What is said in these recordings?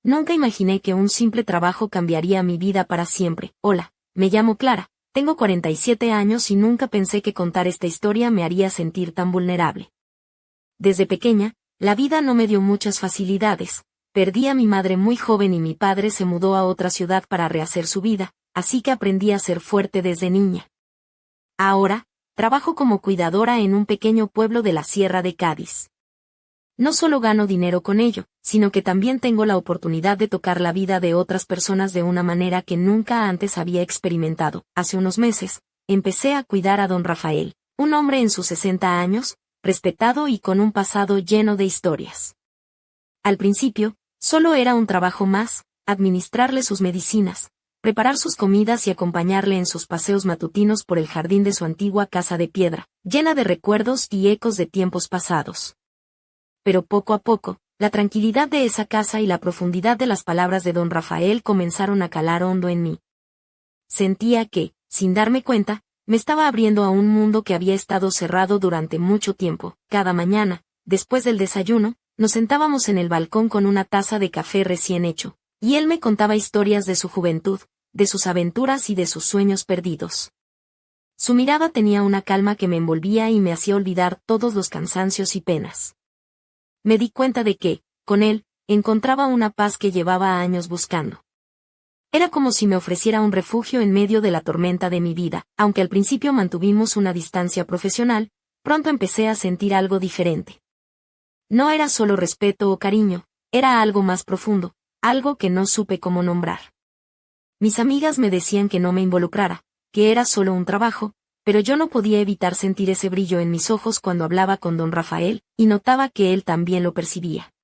Nunca imaginé que un simple trabajo cambiaría mi vida para siempre. Hola, me llamo Clara, tengo 47 años y nunca pensé que contar esta historia me haría sentir tan vulnerable. Desde pequeña, la vida no me dio muchas facilidades. Perdí a mi madre muy joven y mi padre se mudó a otra ciudad para rehacer su vida, así que aprendí a ser fuerte desde niña. Ahora, trabajo como cuidadora en un pequeño pueblo de la Sierra de Cádiz. No solo gano dinero con ello, sino que también tengo la oportunidad de tocar la vida de otras personas de una manera que nunca antes había experimentado. Hace unos meses, empecé a cuidar a don Rafael, un hombre en sus 60 años, respetado y con un pasado lleno de historias. Al principio, solo era un trabajo más, administrarle sus medicinas, preparar sus comidas y acompañarle en sus paseos matutinos por el jardín de su antigua casa de piedra, llena de recuerdos y ecos de tiempos pasados. Pero poco a poco, la tranquilidad de esa casa y la profundidad de las palabras de don Rafael comenzaron a calar hondo en mí. Sentía que, sin darme cuenta, me estaba abriendo a un mundo que había estado cerrado durante mucho tiempo. Cada mañana, después del desayuno, nos sentábamos en el balcón con una taza de café recién hecho, y él me contaba historias de su juventud, de sus aventuras y de sus sueños perdidos. Su mirada tenía una calma que me envolvía y me hacía olvidar todos los cansancios y penas. Me di cuenta de que, con él, encontraba una paz que llevaba años buscando. Era como si me ofreciera un refugio en medio de la tormenta de mi vida. Aunque al principio mantuvimos una distancia profesional, pronto empecé a sentir algo diferente. No era solo respeto o cariño, era algo más profundo, algo que no supe cómo nombrar. Mis amigas me decían que no me involucrara, que era solo un trabajo, pero yo no podía evitar sentir ese brillo en mis ojos cuando hablaba con don Rafael, y notaba que él también lo percibía.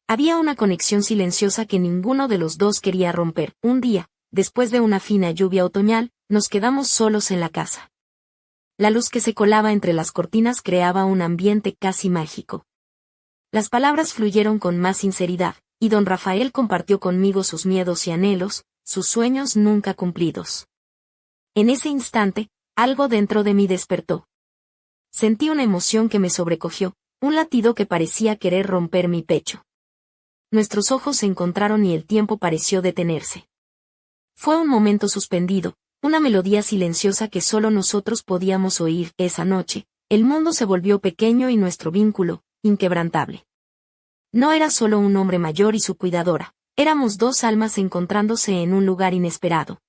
Había una conexión silenciosa que ninguno de los dos quería romper. Un día, después de una fina lluvia otoñal, nos quedamos solos en la casa. La luz que se colaba entre las cortinas creaba un ambiente casi mágico. Las palabras fluyeron con más sinceridad, y don Rafael compartió conmigo sus miedos y anhelos, sus sueños nunca cumplidos. En ese instante, algo dentro de mí despertó. Sentí una emoción que me sobrecogió, un latido que parecía querer romper mi pecho. Nuestros ojos se encontraron y el tiempo pareció detenerse. Fue un momento suspendido, una melodía silenciosa que solo nosotros podíamos oír. Esa noche, el mundo se volvió pequeño y nuestro vínculo, inquebrantable. No era solo un hombre mayor y su cuidadora, éramos dos almas encontrándose en un lugar inesperado.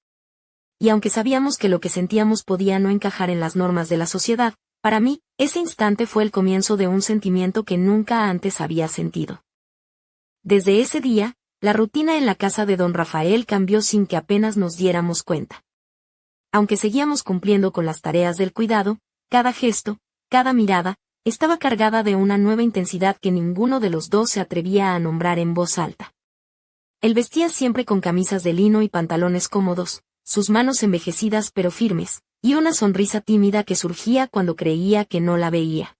Y aunque sabíamos que lo que sentíamos podía no encajar en las normas de la sociedad, para mí, ese instante fue el comienzo de un sentimiento que nunca antes había sentido. Desde ese día, la rutina en la casa de don Rafael cambió sin que apenas nos diéramos cuenta. Aunque seguíamos cumpliendo con las tareas del cuidado, cada gesto, cada mirada, estaba cargada de una nueva intensidad que ninguno de los dos se atrevía a nombrar en voz alta. Él vestía siempre con camisas de lino y pantalones cómodos, sus manos envejecidas pero firmes, y una sonrisa tímida que surgía cuando creía que no la veía.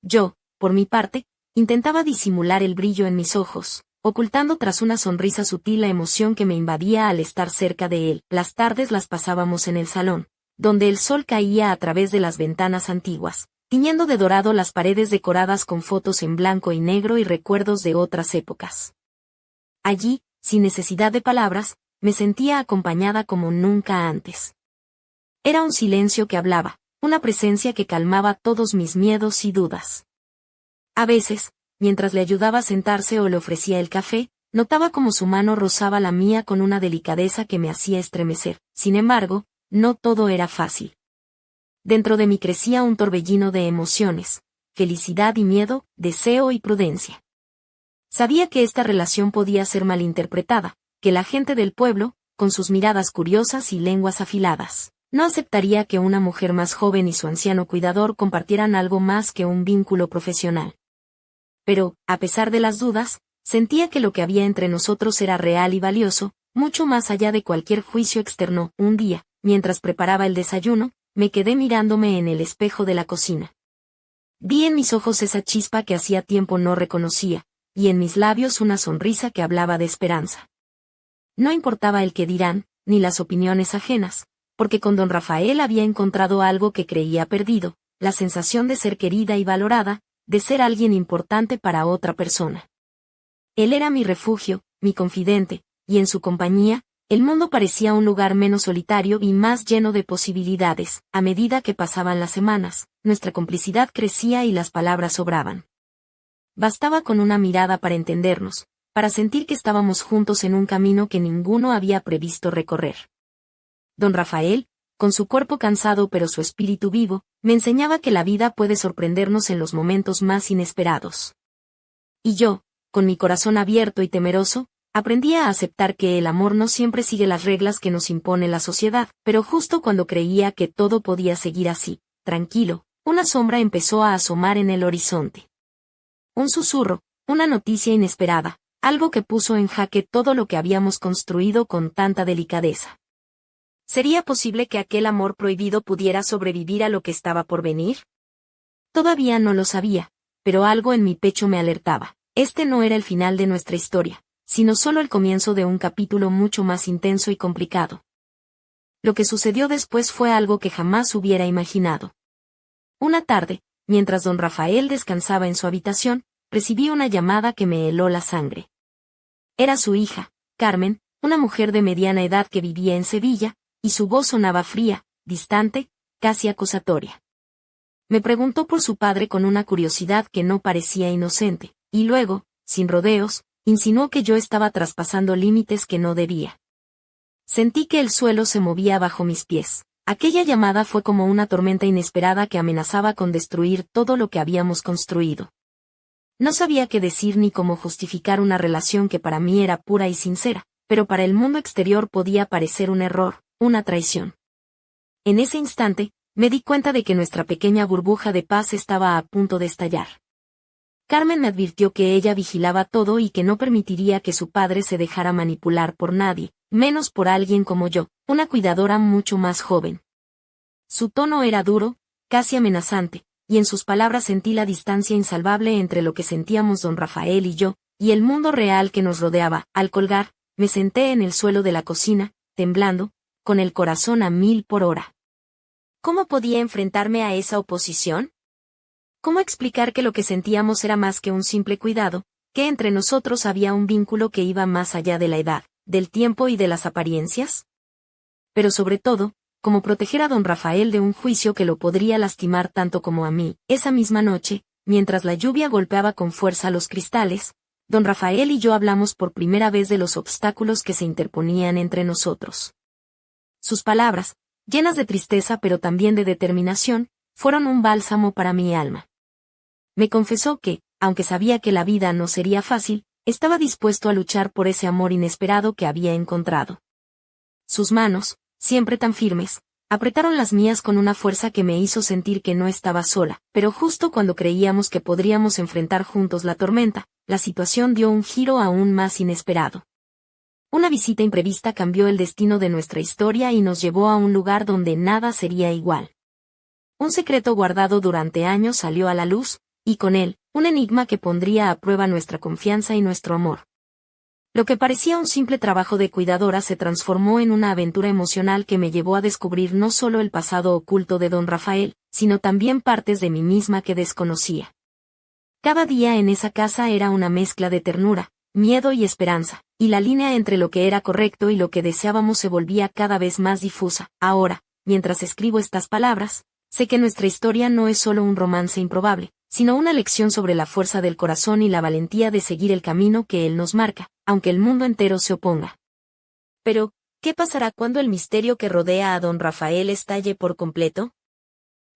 Yo, por mi parte, intentaba disimular el brillo en mis ojos, ocultando tras una sonrisa sutil la emoción que me invadía al estar cerca de él. Las tardes las pasábamos en el salón, donde el sol caía a través de las ventanas antiguas, tiñendo de dorado las paredes decoradas con fotos en blanco y negro y recuerdos de otras épocas. Allí, sin necesidad de palabras, me sentía acompañada como nunca antes. Era un silencio que hablaba, una presencia que calmaba todos mis miedos y dudas. A veces, mientras le ayudaba a sentarse o le ofrecía el café, notaba como su mano rozaba la mía con una delicadeza que me hacía estremecer. Sin embargo, no todo era fácil. Dentro de mí crecía un torbellino de emociones, felicidad y miedo, deseo y prudencia. Sabía que esta relación podía ser malinterpretada, que la gente del pueblo, con sus miradas curiosas y lenguas afiladas, no aceptaría que una mujer más joven y su anciano cuidador compartieran algo más que un vínculo profesional. Pero, a pesar de las dudas, sentía que lo que había entre nosotros era real y valioso, mucho más allá de cualquier juicio externo. Un día, mientras preparaba el desayuno, me quedé mirándome en el espejo de la cocina. Vi en mis ojos esa chispa que hacía tiempo no reconocía, y en mis labios una sonrisa que hablaba de esperanza. No importaba el qué dirán, ni las opiniones ajenas, porque con don Rafael había encontrado algo que creía perdido, la sensación de ser querida y valorada, de ser alguien importante para otra persona. Él era mi refugio, mi confidente, y en su compañía, el mundo parecía un lugar menos solitario y más lleno de posibilidades. A medida que pasaban las semanas, nuestra complicidad crecía y las palabras sobraban. Bastaba con una mirada para entendernos, para sentir que estábamos juntos en un camino que ninguno había previsto recorrer. Don Rafael, con su cuerpo cansado pero su espíritu vivo, me enseñaba que la vida puede sorprendernos en los momentos más inesperados. Y yo, con mi corazón abierto y temeroso, aprendí a aceptar que el amor no siempre sigue las reglas que nos impone la sociedad, pero justo cuando creía que todo podía seguir así, tranquilo, una sombra empezó a asomar en el horizonte. Un susurro, una noticia inesperada, algo que puso en jaque todo lo que habíamos construido con tanta delicadeza. ¿Sería posible que aquel amor prohibido pudiera sobrevivir a lo que estaba por venir? Todavía no lo sabía, pero algo en mi pecho me alertaba. Este no era el final de nuestra historia, sino solo el comienzo de un capítulo mucho más intenso y complicado. Lo que sucedió después fue algo que jamás hubiera imaginado. Una tarde, mientras don Rafael descansaba en su habitación, recibí una llamada que me heló la sangre. Era su hija, Carmen, una mujer de mediana edad que vivía en Sevilla, y su voz sonaba fría, distante, casi acusatoria. Me preguntó por su padre con una curiosidad que no parecía inocente, y luego, sin rodeos, insinuó que yo estaba traspasando límites que no debía. Sentí que el suelo se movía bajo mis pies. Aquella llamada fue como una tormenta inesperada que amenazaba con destruir todo lo que habíamos construido. No sabía qué decir ni cómo justificar una relación que para mí era pura y sincera, pero para el mundo exterior podía parecer un error, una traición. En ese instante, me di cuenta de que nuestra pequeña burbuja de paz estaba a punto de estallar. Carmen me advirtió que ella vigilaba todo y que no permitiría que su padre se dejara manipular por nadie, menos por alguien como yo, una cuidadora mucho más joven. Su tono era duro, casi amenazante, y en sus palabras sentí la distancia insalvable entre lo que sentíamos don Rafael y yo, y el mundo real que nos rodeaba. Al colgar, me senté en el suelo de la cocina, temblando, con el corazón a 1000 por hora. ¿Cómo podía enfrentarme a esa oposición? ¿Cómo explicar que lo que sentíamos era más que un simple cuidado, que entre nosotros había un vínculo que iba más allá de la edad, del tiempo y de las apariencias? Pero sobre todo, ¿cómo proteger a don Rafael de un juicio que lo podría lastimar tanto como a mí? Esa misma noche, mientras la lluvia golpeaba con fuerza los cristales, don Rafael y yo hablamos por primera vez de los obstáculos que se interponían entre nosotros. Sus palabras, llenas de tristeza pero también de determinación, fueron un bálsamo para mi alma. Me confesó que, aunque sabía que la vida no sería fácil, estaba dispuesto a luchar por ese amor inesperado que había encontrado. Sus manos, siempre tan firmes, apretaron las mías con una fuerza que me hizo sentir que no estaba sola, pero justo cuando creíamos que podríamos enfrentar juntos la tormenta, la situación dio un giro aún más inesperado. Una visita imprevista cambió el destino de nuestra historia y nos llevó a un lugar donde nada sería igual. Un secreto guardado durante años salió a la luz, y con él, un enigma que pondría a prueba nuestra confianza y nuestro amor. Lo que parecía un simple trabajo de cuidadora se transformó en una aventura emocional que me llevó a descubrir no solo el pasado oculto de don Rafael, sino también partes de mí misma que desconocía. Cada día en esa casa era una mezcla de ternura, miedo y esperanza, y la línea entre lo que era correcto y lo que deseábamos se volvía cada vez más difusa. Ahora, mientras escribo estas palabras, sé que nuestra historia no es solo un romance improbable, sino una lección sobre la fuerza del corazón y la valentía de seguir el camino que él nos marca, aunque el mundo entero se oponga. Pero, ¿qué pasará cuando el misterio que rodea a don Rafael estalle por completo?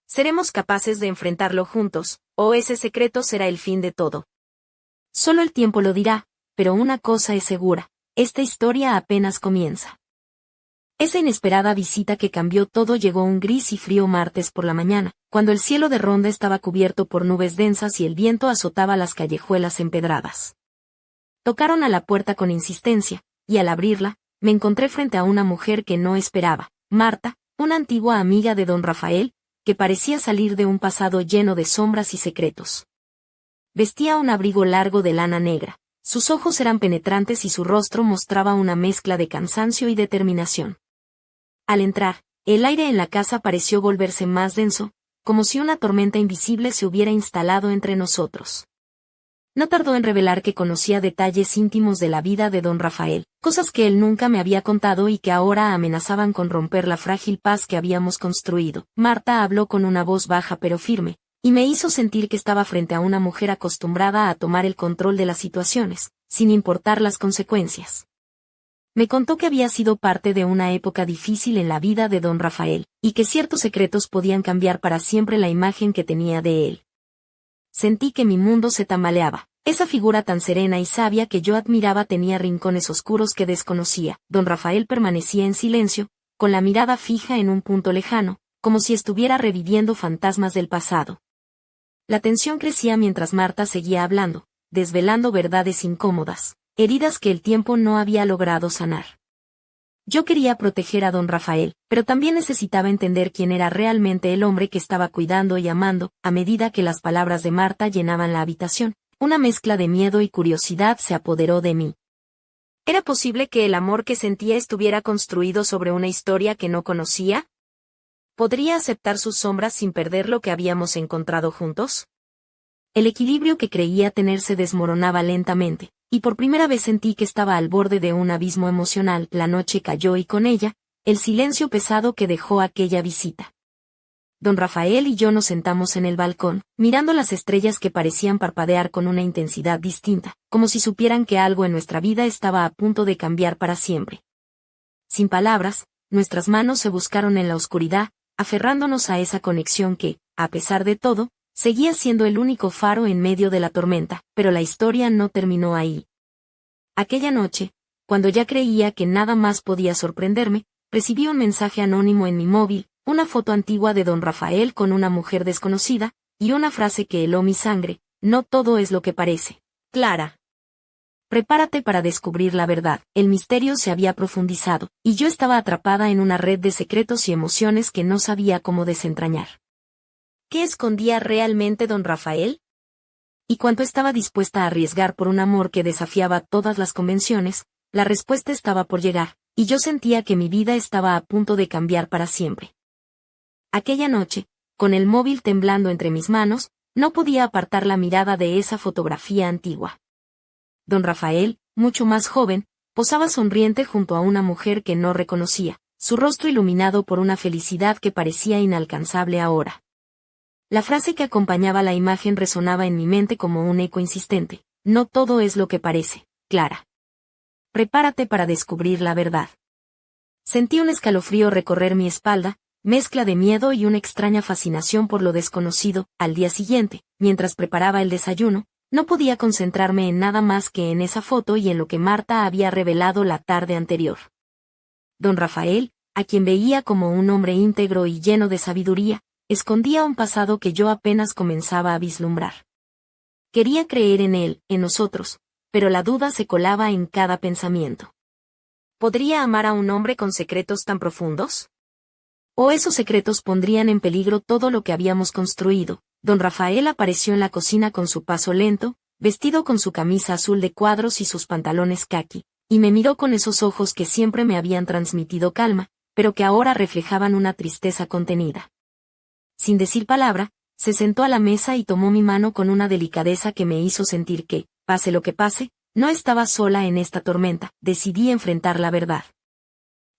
¿Seremos capaces de enfrentarlo juntos, o ese secreto será el fin de todo? Solo el tiempo lo dirá, pero una cosa es segura, esta historia apenas comienza. Esa inesperada visita que cambió todo llegó un gris y frío martes por la mañana, cuando el cielo de Ronda estaba cubierto por nubes densas y el viento azotaba las callejuelas empedradas. Tocaron a la puerta con insistencia, y al abrirla, me encontré frente a una mujer que no esperaba, Marta, una antigua amiga de don Rafael, que parecía salir de un pasado lleno de sombras y secretos. Vestía un abrigo largo de lana negra, sus ojos eran penetrantes y su rostro mostraba una mezcla de cansancio y determinación. Al entrar, el aire en la casa pareció volverse más denso, como si una tormenta invisible se hubiera instalado entre nosotros. No tardó en revelar que conocía detalles íntimos de la vida de don Rafael, cosas que él nunca me había contado y que ahora amenazaban con romper la frágil paz que habíamos construido. Marta habló con una voz baja pero firme, y me hizo sentir que estaba frente a una mujer acostumbrada a tomar el control de las situaciones, sin importar las consecuencias. Me contó que había sido parte de una época difícil en la vida de don Rafael, y que ciertos secretos podían cambiar para siempre la imagen que tenía de él. Sentí que mi mundo se tambaleaba. Esa figura tan serena y sabia que yo admiraba tenía rincones oscuros que desconocía. Don Rafael permanecía en silencio, con la mirada fija en un punto lejano, como si estuviera reviviendo fantasmas del pasado. La tensión crecía mientras Marta seguía hablando, desvelando verdades incómodas, heridas que el tiempo no había logrado sanar. Yo quería proteger a don Rafael, pero también necesitaba entender quién era realmente el hombre que estaba cuidando y amando. A medida que las palabras de Marta llenaban la habitación, una mezcla de miedo y curiosidad se apoderó de mí. ¿Era posible que el amor que sentía estuviera construido sobre una historia que no conocía? ¿Podría aceptar sus sombras sin perder lo que habíamos encontrado juntos? El equilibrio que creía tener se desmoronaba lentamente, y por primera vez sentí que estaba al borde de un abismo emocional. La noche cayó y con ella, el silencio pesado que dejó aquella visita. Don Rafael y yo nos sentamos en el balcón, mirando las estrellas que parecían parpadear con una intensidad distinta, como si supieran que algo en nuestra vida estaba a punto de cambiar para siempre. Sin palabras, nuestras manos se buscaron en la oscuridad, aferrándonos a esa conexión que, a pesar de todo, seguía siendo el único faro en medio de la tormenta, pero la historia no terminó ahí. Aquella noche, cuando ya creía que nada más podía sorprenderme, recibí un mensaje anónimo en mi móvil, una foto antigua de don Rafael con una mujer desconocida, y una frase que heló mi sangre: no todo es lo que parece. Clara. Prepárate para descubrir la verdad. El misterio se había profundizado, y yo estaba atrapada en una red de secretos y emociones que no sabía cómo desentrañar. ¿Qué escondía realmente don Rafael? ¿Y cuánto estaba dispuesta a arriesgar por un amor que desafiaba todas las convenciones? La respuesta estaba por llegar, y yo sentía que mi vida estaba a punto de cambiar para siempre. Aquella noche, con el móvil temblando entre mis manos, no podía apartar la mirada de esa fotografía antigua. Don Rafael, mucho más joven, posaba sonriente junto a una mujer que no reconocía, su rostro iluminado por una felicidad que parecía inalcanzable ahora. La frase que acompañaba la imagen resonaba en mi mente como un eco insistente: no todo es lo que parece, Clara. Prepárate para descubrir la verdad. Sentí un escalofrío recorrer mi espalda, mezcla de miedo y una extraña fascinación por lo desconocido. Al día siguiente, mientras preparaba el desayuno, no podía concentrarme en nada más que en esa foto y en lo que Marta había revelado la tarde anterior. Don Rafael, a quien veía como un hombre íntegro y lleno de sabiduría, escondía un pasado que yo apenas comenzaba a vislumbrar. Quería creer en él, en nosotros, pero la duda se colaba en cada pensamiento. ¿Podría amar a un hombre con secretos tan profundos? ¿O esos secretos pondrían en peligro todo lo que habíamos construido? Don Rafael apareció en la cocina con su paso lento, vestido con su camisa azul de cuadros y sus pantalones caqui, y me miró con esos ojos que siempre me habían transmitido calma, pero que ahora reflejaban una tristeza contenida. Sin decir palabra, se sentó a la mesa y tomó mi mano con una delicadeza que me hizo sentir que, pase lo que pase, no estaba sola en esta tormenta. Decidí enfrentar la verdad.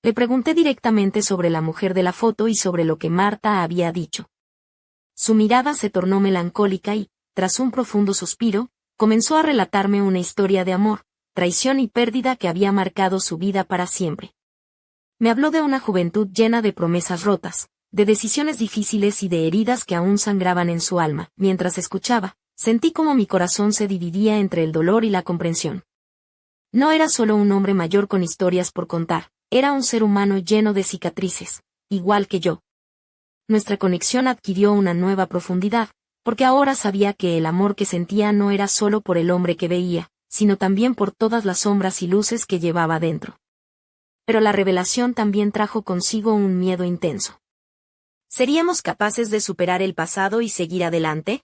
Le pregunté directamente sobre la mujer de la foto y sobre lo que Marta había dicho. Su mirada se tornó melancólica y, tras un profundo suspiro, comenzó a relatarme una historia de amor, traición y pérdida que había marcado su vida para siempre. Me habló de una juventud llena de promesas rotas, de decisiones difíciles y de heridas que aún sangraban en su alma. Mientras escuchaba, sentí como mi corazón se dividía entre el dolor y la comprensión. No era solo un hombre mayor con historias por contar, era un ser humano lleno de cicatrices, igual que yo. Nuestra conexión adquirió una nueva profundidad, porque ahora sabía que el amor que sentía no era solo por el hombre que veía, sino también por todas las sombras y luces que llevaba dentro. Pero la revelación también trajo consigo un miedo intenso. ¿Seríamos capaces de superar el pasado y seguir adelante?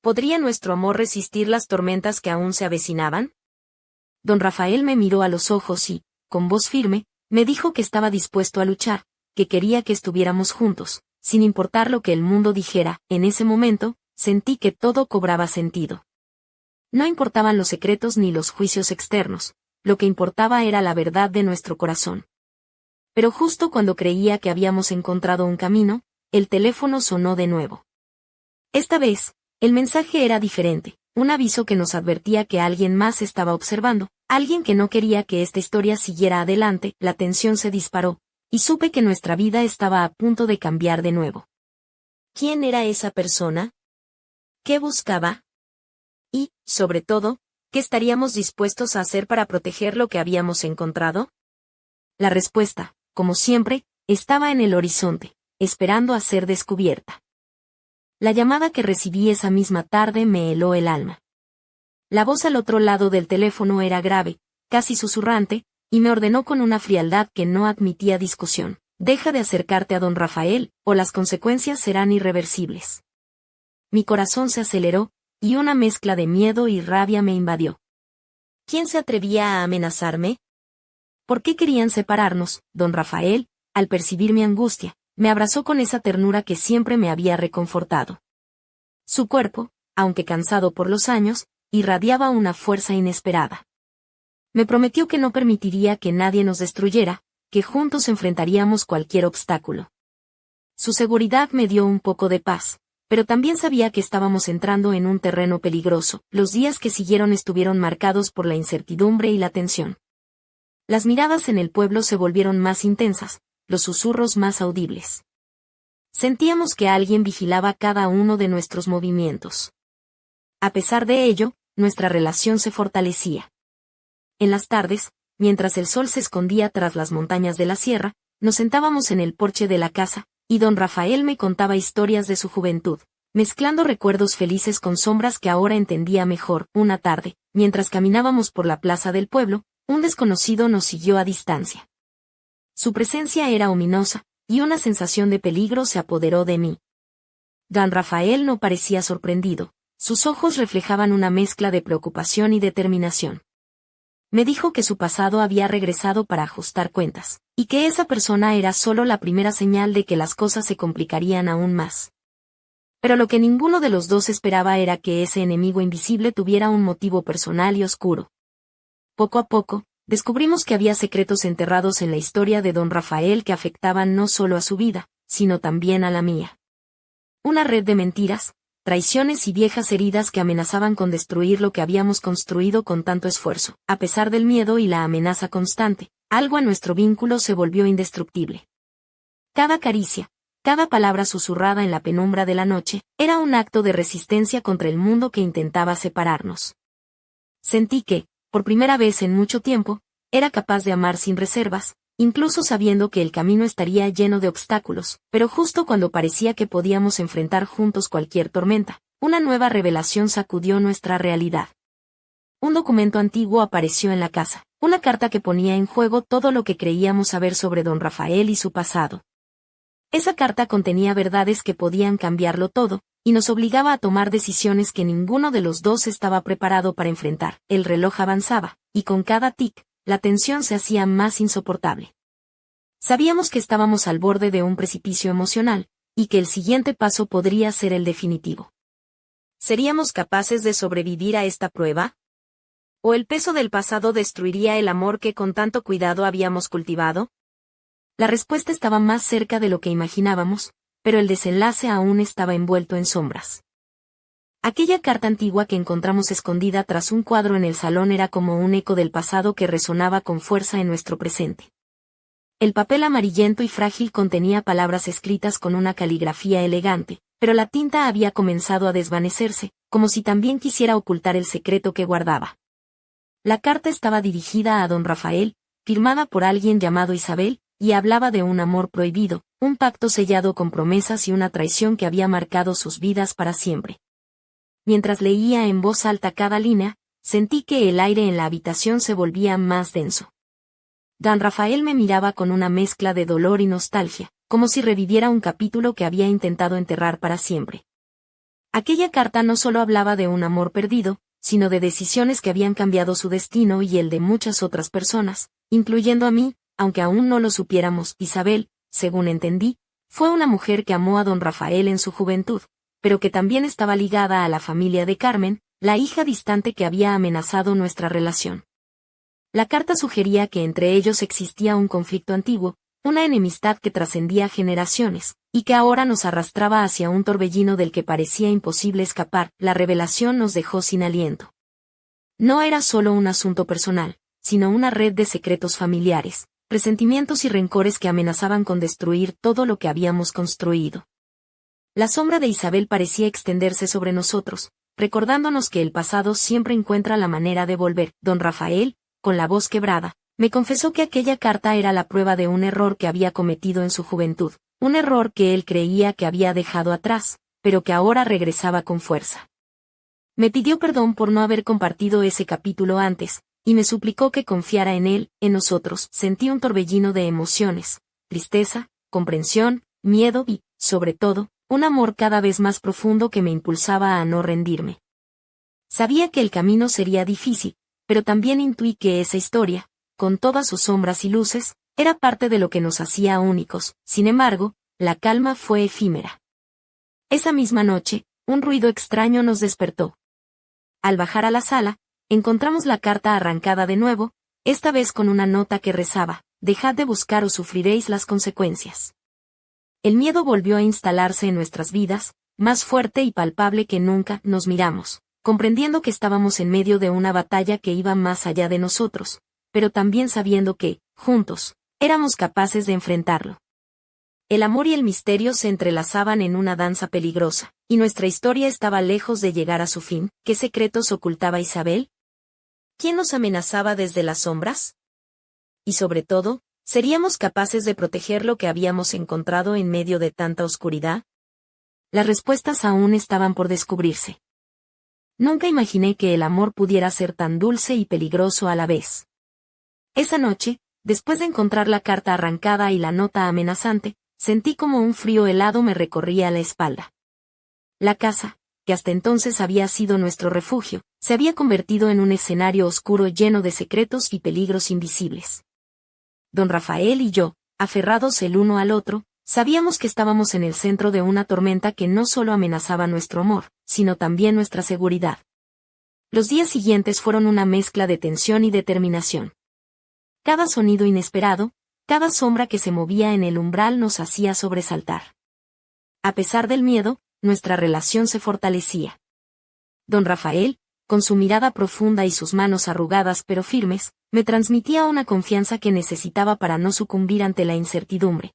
¿Podría nuestro amor resistir las tormentas que aún se avecinaban? Don Rafael me miró a los ojos y, con voz firme, me dijo que estaba dispuesto a luchar, que quería que estuviéramos juntos, sin importar lo que el mundo dijera. En ese momento, sentí que todo cobraba sentido. No importaban los secretos ni los juicios externos, lo que importaba era la verdad de nuestro corazón. Pero justo cuando creía que habíamos encontrado un camino, el teléfono sonó de nuevo. Esta vez, el mensaje era diferente, un aviso que nos advertía que alguien más estaba observando, alguien que no quería que esta historia siguiera adelante. La tensión se disparó, y supe que nuestra vida estaba a punto de cambiar de nuevo. ¿Quién era esa persona? ¿Qué buscaba? Y, sobre todo, ¿qué estaríamos dispuestos a hacer para proteger lo que habíamos encontrado? La respuesta, como siempre, estaba en el horizonte, esperando a ser descubierta. La llamada que recibí esa misma tarde me heló el alma. La voz al otro lado del teléfono era grave, casi susurrante, y me ordenó con una frialdad que no admitía discusión: deja de acercarte a don Rafael, o las consecuencias serán irreversibles. Mi corazón se aceleró, y una mezcla de miedo y rabia me invadió. ¿Quién se atrevía a amenazarme? ¿Por qué querían separarnos? Don Rafael, al percibir mi angustia, me abrazó con esa ternura que siempre me había reconfortado. Su cuerpo, aunque cansado por los años, irradiaba una fuerza inesperada. Me prometió que no permitiría que nadie nos destruyera, que juntos enfrentaríamos cualquier obstáculo. Su seguridad me dio un poco de paz, pero también sabía que estábamos entrando en un terreno peligroso. Los días que siguieron estuvieron marcados por la incertidumbre y la tensión. Las miradas en el pueblo se volvieron más intensas, los susurros más audibles. Sentíamos que alguien vigilaba cada uno de nuestros movimientos. A pesar de ello, nuestra relación se fortalecía. En las tardes, mientras el sol se escondía tras las montañas de la sierra, nos sentábamos en el porche de la casa, y don Rafael me contaba historias de su juventud, mezclando recuerdos felices con sombras que ahora entendía mejor. Una tarde, mientras caminábamos por la plaza del pueblo, un desconocido nos siguió a distancia. Su presencia era ominosa, y una sensación de peligro se apoderó de mí. Don Rafael no parecía sorprendido, sus ojos reflejaban una mezcla de preocupación y determinación. Me dijo que su pasado había regresado para ajustar cuentas, y que esa persona era solo la primera señal de que las cosas se complicarían aún más. Pero lo que ninguno de los dos esperaba era que ese enemigo invisible tuviera un motivo personal y oscuro. Poco a poco, descubrimos que había secretos enterrados en la historia de don Rafael que afectaban no solo a su vida, sino también a la mía. Una red de mentiras, traiciones y viejas heridas que amenazaban con destruir lo que habíamos construido con tanto esfuerzo. A pesar del miedo y la amenaza constante, algo en nuestro vínculo se volvió indestructible. Cada caricia, cada palabra susurrada en la penumbra de la noche, era un acto de resistencia contra el mundo que intentaba separarnos. Sentí que, por primera vez en mucho tiempo, era capaz de amar sin reservas, incluso sabiendo que el camino estaría lleno de obstáculos, pero justo cuando parecía que podíamos enfrentar juntos cualquier tormenta, una nueva revelación sacudió nuestra realidad. Un documento antiguo apareció en la casa, una carta que ponía en juego todo lo que creíamos saber sobre don Rafael y su pasado. Esa carta contenía verdades que podían cambiarlo todo, y nos obligaba a tomar decisiones que ninguno de los dos estaba preparado para enfrentar. El reloj avanzaba, y con cada tic, la tensión se hacía más insoportable. Sabíamos que estábamos al borde de un precipicio emocional, y que el siguiente paso podría ser el definitivo. ¿Seríamos capaces de sobrevivir a esta prueba? ¿O el peso del pasado destruiría el amor que con tanto cuidado habíamos cultivado? La respuesta estaba más cerca de lo que imaginábamos, pero el desenlace aún estaba envuelto en sombras. Aquella carta antigua que encontramos escondida tras un cuadro en el salón era como un eco del pasado que resonaba con fuerza en nuestro presente. El papel amarillento y frágil contenía palabras escritas con una caligrafía elegante, pero la tinta había comenzado a desvanecerse, como si también quisiera ocultar el secreto que guardaba. La carta estaba dirigida a don Rafael, firmada por alguien llamado Isabel, y hablaba de un amor prohibido, un pacto sellado con promesas y una traición que había marcado sus vidas para siempre. Mientras leía en voz alta cada línea, sentí que el aire en la habitación se volvía más denso. Don Rafael me miraba con una mezcla de dolor y nostalgia, como si reviviera un capítulo que había intentado enterrar para siempre. Aquella carta no solo hablaba de un amor perdido, sino de decisiones que habían cambiado su destino y el de muchas otras personas, incluyendo a mí, aunque aún no lo supiéramos. Isabel, según entendí, fue una mujer que amó a don Rafael en su juventud, pero que también estaba ligada a la familia de Carmen, la hija distante que había amenazado nuestra relación. La carta sugería que entre ellos existía un conflicto antiguo, una enemistad que trascendía generaciones, y que ahora nos arrastraba hacia un torbellino del que parecía imposible escapar. La revelación nos dejó sin aliento. No era solo un asunto personal, sino una red de secretos familiares, resentimientos y rencores que amenazaban con destruir todo lo que habíamos construido. La sombra de Isabel parecía extenderse sobre nosotros, recordándonos que el pasado siempre encuentra la manera de volver. Don Rafael, con la voz quebrada, me confesó que aquella carta era la prueba de un error que había cometido en su juventud, un error que él creía que había dejado atrás, pero que ahora regresaba con fuerza. Me pidió perdón por no haber compartido ese capítulo antes, y me suplicó que confiara en él, en nosotros. Sentí un torbellino de emociones, tristeza, comprensión, miedo y, sobre todo, un amor cada vez más profundo que me impulsaba a no rendirme. Sabía que el camino sería difícil, pero también intuí que esa historia, con todas sus sombras y luces, era parte de lo que nos hacía únicos. Sin embargo, la calma fue efímera. Esa misma noche, un ruido extraño nos despertó. Al bajar a la sala, encontramos la carta arrancada de nuevo, esta vez con una nota que rezaba: «Dejad de buscar o sufriréis las consecuencias». El miedo volvió a instalarse en nuestras vidas, más fuerte y palpable que nunca. Nos miramos, comprendiendo que estábamos en medio de una batalla que iba más allá de nosotros, pero también sabiendo que, juntos, éramos capaces de enfrentarlo. El amor y el misterio se entrelazaban en una danza peligrosa, y nuestra historia estaba lejos de llegar a su fin. ¿Qué secretos ocultaba Isabel? ¿Quién nos amenazaba desde las sombras? Y sobre todo, ¿seríamos capaces de proteger lo que habíamos encontrado en medio de tanta oscuridad? Las respuestas aún estaban por descubrirse. Nunca imaginé que el amor pudiera ser tan dulce y peligroso a la vez. Esa noche, después de encontrar la carta arrancada y la nota amenazante, sentí como un frío helado me recorría la espalda. La casa, que hasta entonces había sido nuestro refugio, se había convertido en un escenario oscuro lleno de secretos y peligros invisibles. Don Rafael y yo, aferrados el uno al otro, sabíamos que estábamos en el centro de una tormenta que no solo amenazaba nuestro amor, sino también nuestra seguridad. Los días siguientes fueron una mezcla de tensión y determinación. Cada sonido inesperado, cada sombra que se movía en el umbral nos hacía sobresaltar. A pesar del miedo, nuestra relación se fortalecía. Don Rafael, con su mirada profunda y sus manos arrugadas pero firmes, me transmitía una confianza que necesitaba para no sucumbir ante la incertidumbre.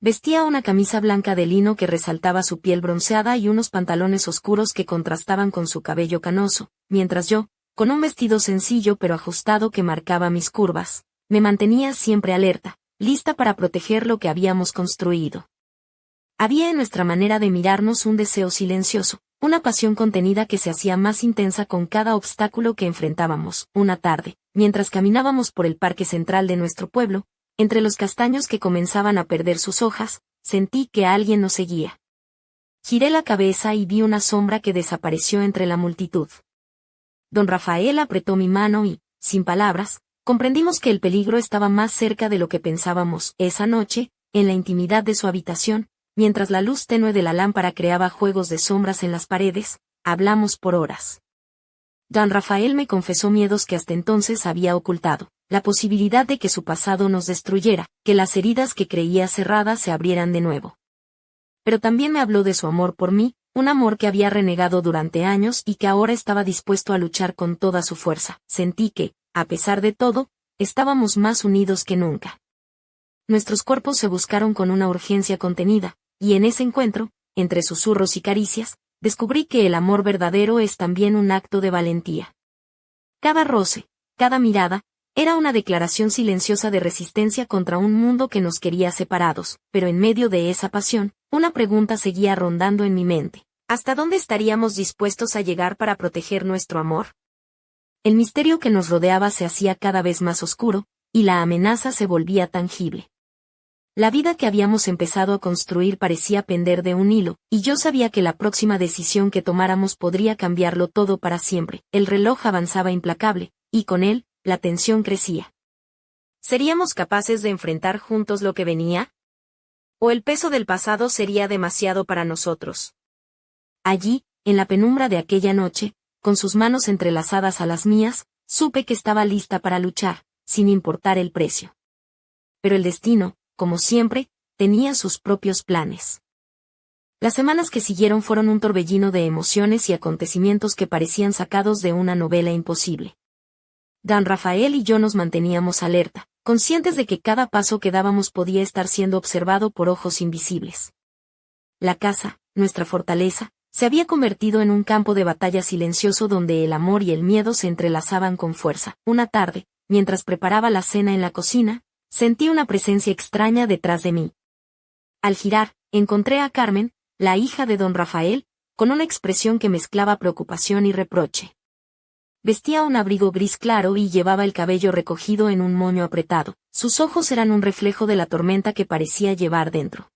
Vestía una camisa blanca de lino que resaltaba su piel bronceada y unos pantalones oscuros que contrastaban con su cabello canoso, mientras yo, con un vestido sencillo pero ajustado que marcaba mis curvas, me mantenía siempre alerta, lista para proteger lo que habíamos construido. Había en nuestra manera de mirarnos un deseo silencioso, una pasión contenida que se hacía más intensa con cada obstáculo que enfrentábamos. Una tarde, mientras caminábamos por el parque central de nuestro pueblo, entre los castaños que comenzaban a perder sus hojas, sentí que alguien nos seguía. Giré la cabeza y vi una sombra que desapareció entre la multitud. Don Rafael apretó mi mano y, sin palabras, comprendimos que el peligro estaba más cerca de lo que pensábamos. Esa noche, en la intimidad de su habitación, mientras la luz tenue de la lámpara creaba juegos de sombras en las paredes, hablamos por horas. Don Rafael me confesó miedos que hasta entonces había ocultado, la posibilidad de que su pasado nos destruyera, que las heridas que creía cerradas se abrieran de nuevo. Pero también me habló de su amor por mí, un amor que había renegado durante años y que ahora estaba dispuesto a luchar con toda su fuerza. Sentí que, a pesar de todo, estábamos más unidos que nunca. Nuestros cuerpos se buscaron con una urgencia contenida, y en ese encuentro, entre susurros y caricias, descubrí que el amor verdadero es también un acto de valentía. Cada roce, cada mirada, era una declaración silenciosa de resistencia contra un mundo que nos quería separados, pero en medio de esa pasión, una pregunta seguía rondando en mi mente. ¿Hasta dónde estaríamos dispuestos a llegar para proteger nuestro amor? El misterio que nos rodeaba se hacía cada vez más oscuro, y la amenaza se volvía tangible. La vida que habíamos empezado a construir parecía pender de un hilo, y yo sabía que la próxima decisión que tomáramos podría cambiarlo todo para siempre. El reloj avanzaba implacable, y con él, la tensión crecía. ¿Seríamos capaces de enfrentar juntos lo que venía? ¿O el peso del pasado sería demasiado para nosotros? Allí, en la penumbra de aquella noche, con sus manos entrelazadas a las mías, supe que estaba lista para luchar, sin importar el precio. Pero el destino, como siempre, tenía sus propios planes. Las semanas que siguieron fueron un torbellino de emociones y acontecimientos que parecían sacados de una novela imposible. Dan Rafael y yo nos manteníamos alerta, conscientes de que cada paso que dábamos podía estar siendo observado por ojos invisibles. La casa, nuestra fortaleza, se había convertido en un campo de batalla silencioso donde el amor y el miedo se entrelazaban con fuerza. Una tarde, mientras preparaba la cena en la cocina, sentí una presencia extraña detrás de mí. Al girar, encontré a Carmen, la hija de don Rafael, con una expresión que mezclaba preocupación y reproche. Vestía un abrigo gris claro y llevaba el cabello recogido en un moño apretado. Sus ojos eran un reflejo de la tormenta que parecía llevar dentro.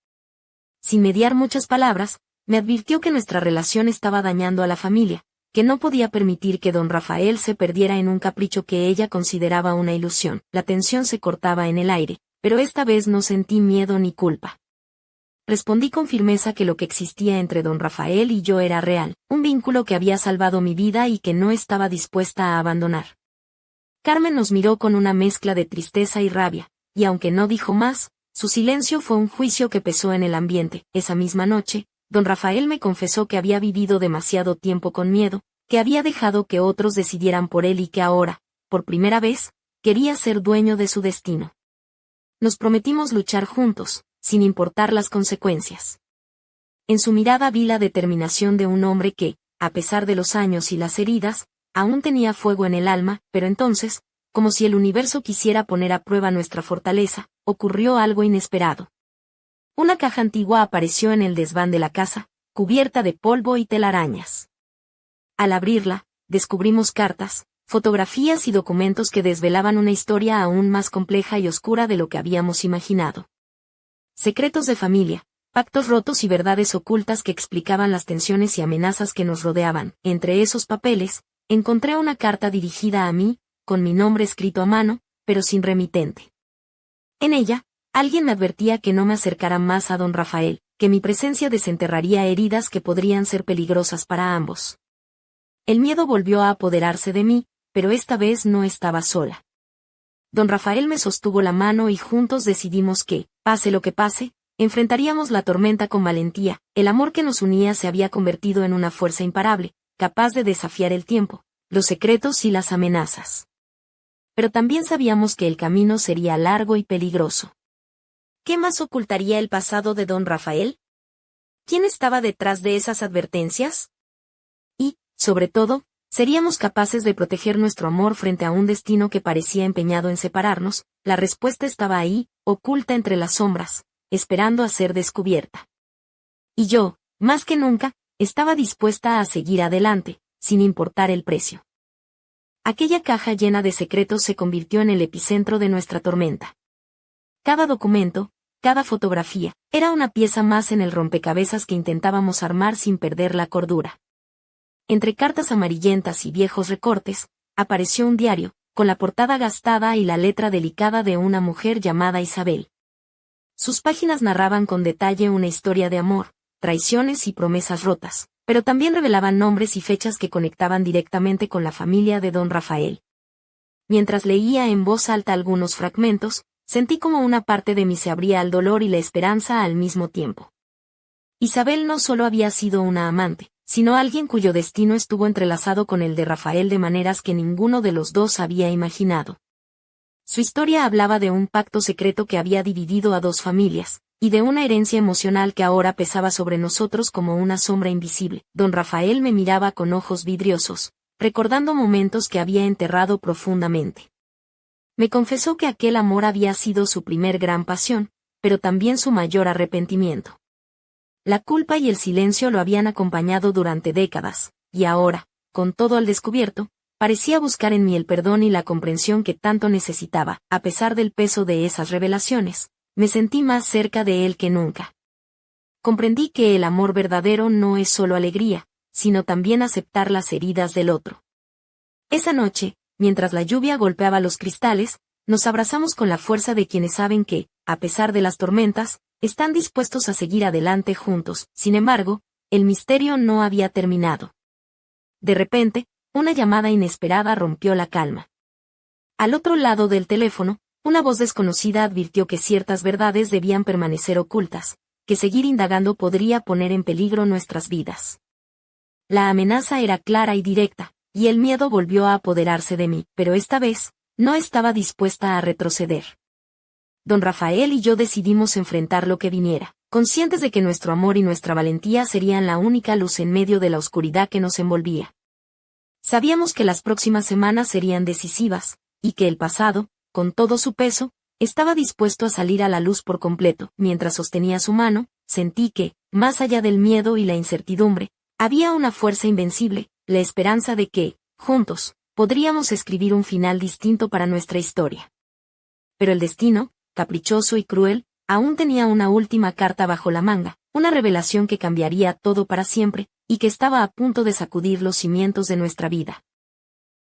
Sin mediar muchas palabras, me advirtió que nuestra relación estaba dañando a la familia, que no podía permitir que don Rafael se perdiera en un capricho que ella consideraba una ilusión. La tensión se cortaba en el aire, pero esta vez no sentí miedo ni culpa. Respondí con firmeza que lo que existía entre don Rafael y yo era real, un vínculo que había salvado mi vida y que no estaba dispuesta a abandonar. Carmen nos miró con una mezcla de tristeza y rabia, y aunque no dijo más, su silencio fue un juicio que pesó en el ambiente. Esa misma noche, don Rafael me confesó que había vivido demasiado tiempo con miedo, que había dejado que otros decidieran por él y que ahora, por primera vez, quería ser dueño de su destino. Nos prometimos luchar juntos, sin importar las consecuencias. En su mirada vi la determinación de un hombre que, a pesar de los años y las heridas, aún tenía fuego en el alma, pero entonces, como si el universo quisiera poner a prueba nuestra fortaleza, ocurrió algo inesperado. Una caja antigua apareció en el desván de la casa, cubierta de polvo y telarañas. Al abrirla, descubrimos cartas, fotografías y documentos que desvelaban una historia aún más compleja y oscura de lo que habíamos imaginado. Secretos de familia, pactos rotos y verdades ocultas que explicaban las tensiones y amenazas que nos rodeaban. Entre esos papeles, encontré una carta dirigida a mí, con mi nombre escrito a mano, pero sin remitente. En ella, alguien me advertía que no me acercara más a don Rafael, que mi presencia desenterraría heridas que podrían ser peligrosas para ambos. El miedo volvió a apoderarse de mí, pero esta vez no estaba sola. Don Rafael me sostuvo la mano y juntos decidimos que, pase lo que pase, enfrentaríamos la tormenta con valentía. El amor que nos unía se había convertido en una fuerza imparable, capaz de desafiar el tiempo, los secretos y las amenazas. Pero también sabíamos que el camino sería largo y peligroso. ¿Qué más ocultaría el pasado de don Rafael? ¿Quién estaba detrás de esas advertencias? Y, sobre todo, ¿seríamos capaces de proteger nuestro amor frente a un destino que parecía empeñado en separarnos? La respuesta estaba ahí, oculta entre las sombras, esperando a ser descubierta. Y yo, más que nunca, estaba dispuesta a seguir adelante, sin importar el precio. Aquella caja llena de secretos se convirtió en el epicentro de nuestra tormenta. Cada documento, cada fotografía, era una pieza más en el rompecabezas que intentábamos armar sin perder la cordura. Entre cartas amarillentas y viejos recortes, apareció un diario, con la portada gastada y la letra delicada de una mujer llamada Isabel. Sus páginas narraban con detalle una historia de amor, traiciones y promesas rotas, pero también revelaban nombres y fechas que conectaban directamente con la familia de don Rafael. Mientras leía en voz alta algunos fragmentos, sentí como una parte de mí se abría al dolor y la esperanza al mismo tiempo. Isabel no solo había sido una amante, sino alguien cuyo destino estuvo entrelazado con el de Rafael de maneras que ninguno de los dos había imaginado. Su historia hablaba de un pacto secreto que había dividido a dos familias, y de una herencia emocional que ahora pesaba sobre nosotros como una sombra invisible. Don Rafael me miraba con ojos vidriosos, recordando momentos que había enterrado profundamente. Me confesó que aquel amor había sido su primer gran pasión, pero también su mayor arrepentimiento. La culpa y el silencio lo habían acompañado durante décadas, y ahora, con todo al descubierto, parecía buscar en mí el perdón y la comprensión que tanto necesitaba. A pesar del peso de esas revelaciones, me sentí más cerca de él que nunca. Comprendí que el amor verdadero no es solo alegría, sino también aceptar las heridas del otro. Esa noche, mientras la lluvia golpeaba los cristales, nos abrazamos con la fuerza de quienes saben que, a pesar de las tormentas, están dispuestos a seguir adelante juntos. Sin embargo, el misterio no había terminado. De repente, una llamada inesperada rompió la calma. Al otro lado del teléfono, una voz desconocida advirtió que ciertas verdades debían permanecer ocultas, que seguir indagando podría poner en peligro nuestras vidas. La amenaza era clara y directa, y el miedo volvió a apoderarse de mí, pero esta vez, no estaba dispuesta a retroceder. Don Rafael y yo decidimos enfrentar lo que viniera, conscientes de que nuestro amor y nuestra valentía serían la única luz en medio de la oscuridad que nos envolvía. Sabíamos que las próximas semanas serían decisivas, y que el pasado, con todo su peso, estaba dispuesto a salir a la luz por completo. Mientras sostenía su mano, sentí que, más allá del miedo y la incertidumbre, había una fuerza invencible, la esperanza de que, juntos, podríamos escribir un final distinto para nuestra historia. Pero el destino, caprichoso y cruel, aún tenía una última carta bajo la manga, una revelación que cambiaría todo para siempre, y que estaba a punto de sacudir los cimientos de nuestra vida.